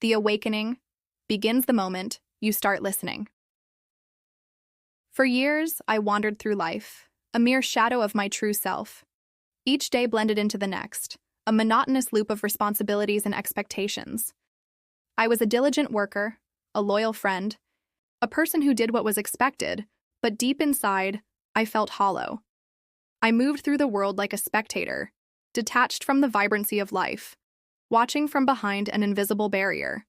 The awakening begins the moment you start listening. For years, I wandered through life, a mere shadow of my true self. Each day blended into the next, a monotonous loop of responsibilities and expectations. I was a diligent worker, a loyal friend, a person who did what was expected, but deep inside, I felt hollow. I moved through the world like a spectator, detached from the vibrancy of life, watching from behind an invisible barrier.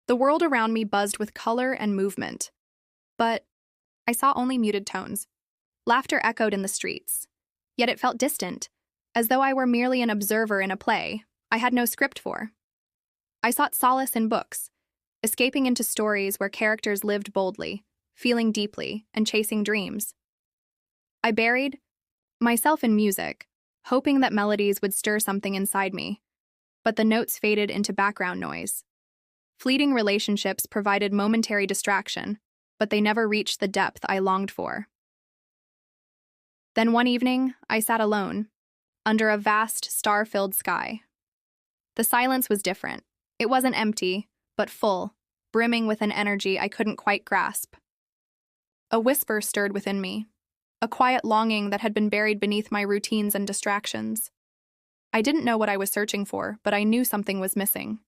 The world around me buzzed with color and movement, but I saw only muted tones. Laughter echoed in the streets, yet it felt distant, as though I were merely an observer in a play I had no script for. I sought solace in books, escaping into stories where characters lived boldly, feeling deeply, and chasing dreams. I buried myself in music, hoping that melodies would stir something inside me, but the notes faded into background noise. Fleeting relationships provided momentary distraction, but they never reached the depth I longed for. Then one evening, I sat alone, under a vast, star-filled sky. The silence was different. It wasn't empty, but full, brimming with an energy I couldn't quite grasp. A whisper stirred within me, a quiet longing that had been buried beneath my routines and distractions. I didn't know what I was searching for, but I knew something was missing.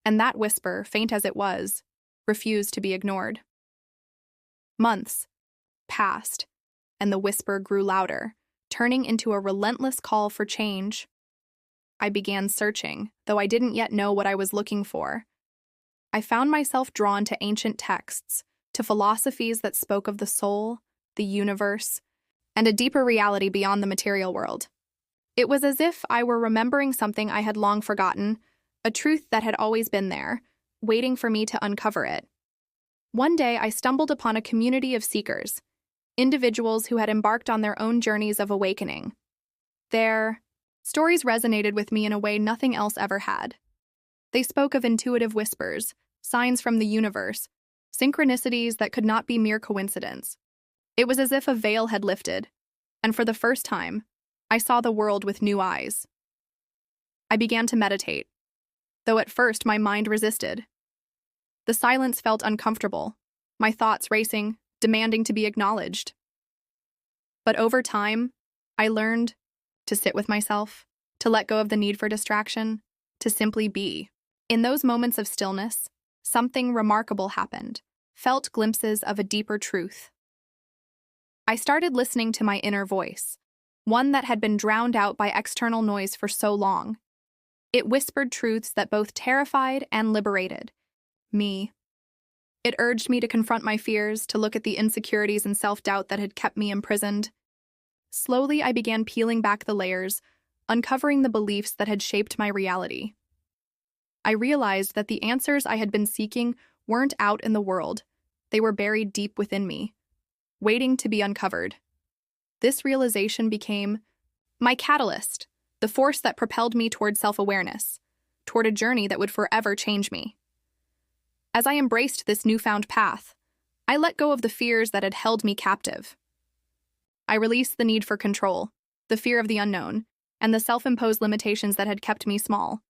And that whisper, faint as it was, refused to be ignored. Months passed, and the whisper grew louder, turning into a relentless call for change. I began searching, though I didn't yet know what I was looking for. I found myself drawn to ancient texts, to philosophies that spoke of the soul, the universe, and a deeper reality beyond the material world. It was as if I were remembering something I had long forgotten, a truth that had always been there, waiting for me to uncover it. One day, I stumbled upon a community of seekers, individuals who had embarked on their own journeys of awakening. Their stories resonated with me in a way nothing else ever had. They spoke of intuitive whispers, signs from the universe, synchronicities that could not be mere coincidence. It was as if a veil had lifted, and for the first time, I saw the world with new eyes. I began to meditate, though at first my mind resisted. The silence felt uncomfortable, my thoughts racing, demanding to be acknowledged. But over time, I learned to sit with myself, to let go of the need for distraction, to simply be. In those moments of stillness, something remarkable happened, felt glimpses of a deeper truth. I started listening to my inner voice, one that had been drowned out by external noise for so long. It whispered truths that both terrified and liberated me. It urged me to confront my fears, to look at the insecurities and self-doubt that had kept me imprisoned. Slowly, I began peeling back the layers, uncovering the beliefs that had shaped my reality. I realized that the answers I had been seeking weren't out in the world. They were buried deep within me, waiting to be uncovered. This realization became my catalyst, the force that propelled me toward self-awareness, toward a journey that would forever change me. As I embraced this newfound path, I let go of the fears that had held me captive. I released the need for control, the fear of the unknown, and the self-imposed limitations that had kept me small.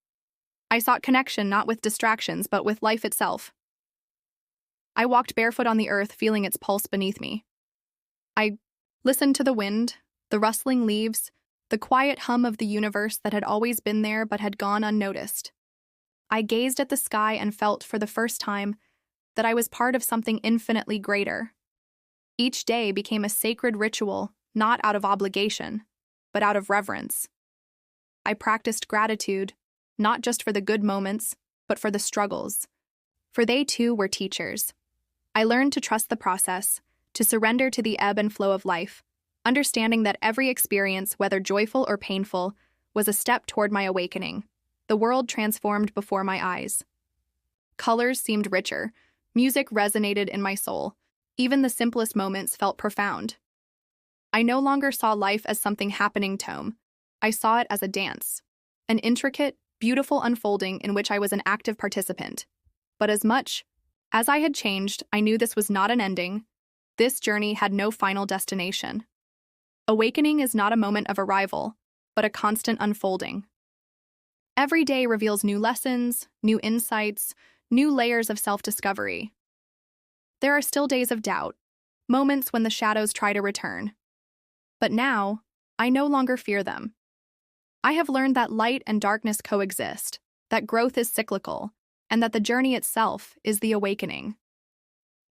I sought connection not with distractions, but with life itself. I walked barefoot on the earth, feeling its pulse beneath me. I listened to the wind, the rustling leaves, the quiet hum of the universe that had always been there but had gone unnoticed. I gazed at the sky and felt for the first time that I was part of something infinitely greater. Each day became a sacred ritual, not out of obligation, but out of reverence. I practiced gratitude, not just for the good moments, but for the struggles, for they too were teachers. I learned to trust the process, to surrender to the ebb and flow of life, understanding that every experience, whether joyful or painful, was a step toward my awakening. The world transformed before my eyes. Colors seemed richer, music resonated in my soul. Even the simplest moments felt profound. I no longer saw life as something happening tome. I saw it as a dance, an intricate, beautiful unfolding in which I was an active participant. But as much as I had changed, I knew this was not an ending. This journey had no final destination. Awakening is not a moment of arrival, but a constant unfolding. Every day reveals new lessons, new insights, new layers of self-discovery. There are still days of doubt, moments when the shadows try to return. But now, I no longer fear them. I have learned that light and darkness coexist, that growth is cyclical, and that the journey itself is the awakening.